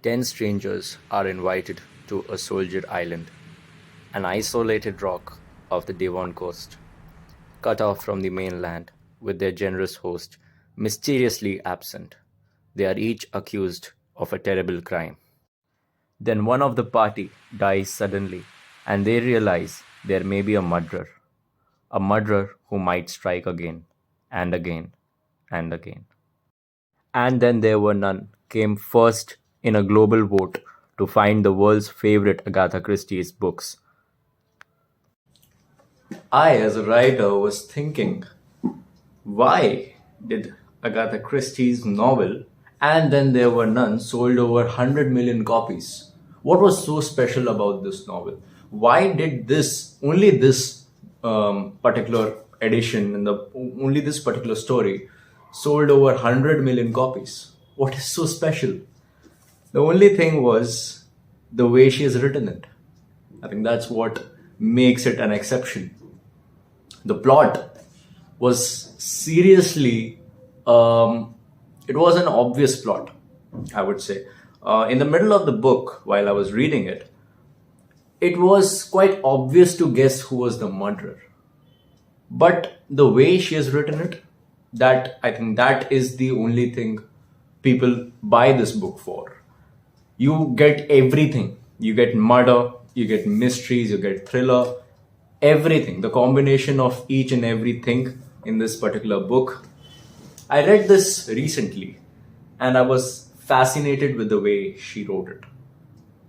10 strangers are invited to a soldier island, an isolated rock off the Devon coast, cut off from the mainland, with their generous host mysteriously absent. They are each accused of a terrible crime. Then one of the party dies suddenly, and they realize there may be a murderer who might strike again and again and again. And then there were none came first in a global vote to find the world's favorite Agatha Christie's books. I, as a writer, was thinking, why did Agatha Christie's novel And Then There Were None sold over 100 million copies? What was so special about this novel? Why did only this particular edition and only this particular story sold over 100 million copies? What is so special? The only thing was the way she has written it. I think that's what makes it an exception. The plot was seriously, it was an obvious plot, I would say. In the middle of the book, while I was reading it, it was quite obvious to guess who was the murderer. But the way she has written it, that I think that is the only thing people buy this book for. You get everything. You get murder, you get mysteries, you get thriller, everything. The combination of each and everything in this particular book. I read this recently and I was fascinated with the way she wrote it.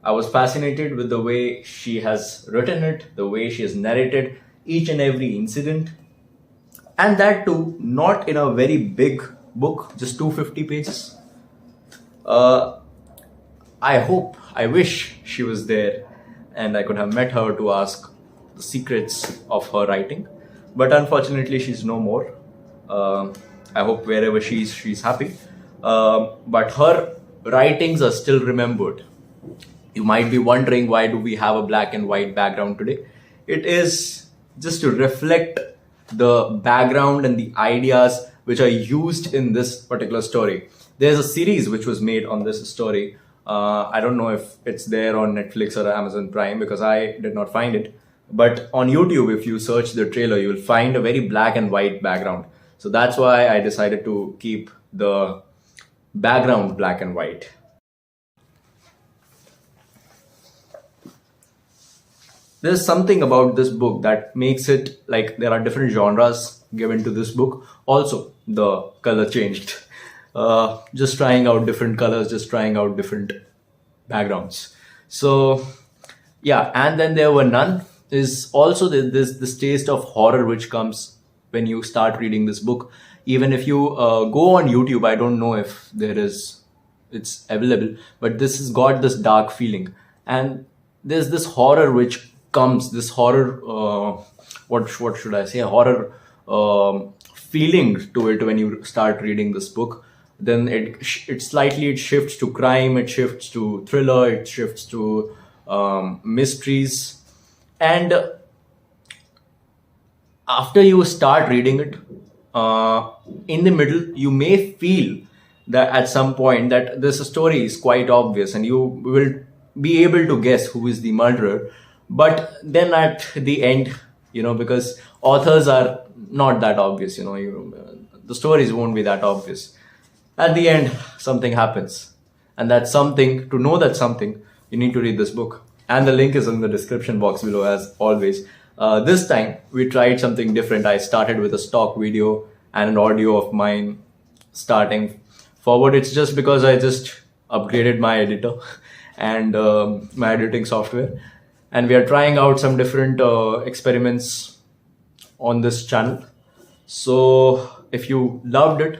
I was fascinated with the way she has written it, the way she has narrated each and every incident. And that too, not in a very big book, just 250 pages. I wish she was there and I could have met her to ask the secrets of her writing. But unfortunately, she's no more. I hope wherever she's happy. But her writings are still remembered. You might be wondering, why do we have a black and white background today? It is just to reflect the background and the ideas which are used in this particular story. There's a series which was made on this story. I don't know if it's there on Netflix or Amazon Prime because I did not find it. But on YouTube, if you search the trailer, you'll find a very black and white background. So that's why I decided to keep the background black and white. There's something about this book that makes it like there are different genres given to this book. Also, the color changed. Just trying out different colors, just trying out different backgrounds. So, yeah, And Then There Were None is also this taste of horror which comes when you start reading this book. Even if you go on YouTube, I don't know if it's available, but this has got this dark feeling. And there's this horror which comes, this horror, what should I say, horror feeling to it when you start reading this book. Then it shifts to crime, it shifts to thriller, it shifts to mysteries. And after you start reading it, in the middle, you may feel that at some point that this story is quite obvious and you will be able to guess who is the murderer. But then at the end, because authors are not that obvious, the stories won't be that obvious. At the end, something happens. And that something, to know that something, you need to read this book. And the link is in the description box below, as always. This time, we tried something different. I started with a stock video and an audio of mine starting forward. It's just because I just upgraded my editor and my editing software. And we are trying out some different experiments on this channel. So if you loved it,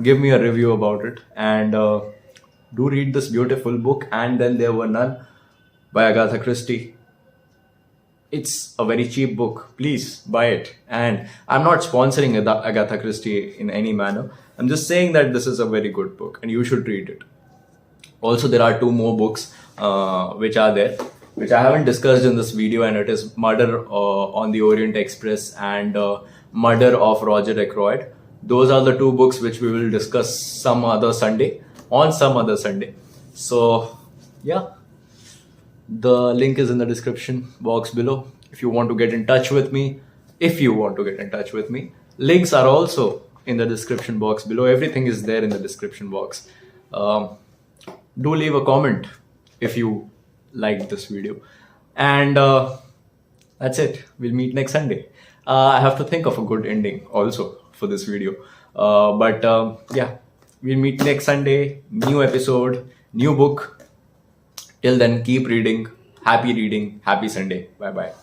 give me a review about it. And do read this beautiful book, And Then There Were None by Agatha Christie. It's a very cheap book. Please buy it. And I'm not sponsoring Agatha Christie in any manner. I'm just saying that this is a very good book and you should read it. Also, there are 2 more books which are there, which I haven't discussed in this video, and it is Murder on the Orient Express and Murder of Roger Ackroyd. Those are the 2 books which we will discuss on some other Sunday. So, yeah, the link is in the description box below if you want to get in touch with me. Links are also in the description box below. Everything is there in the description box. Um, do leave a comment if you liked this video. And that's it. We'll meet next Sunday. I have to think of a good ending also for this video. But yeah, we'll meet next Sunday. New episode, new book. Till then, keep reading. Happy reading. Happy Sunday. Bye bye.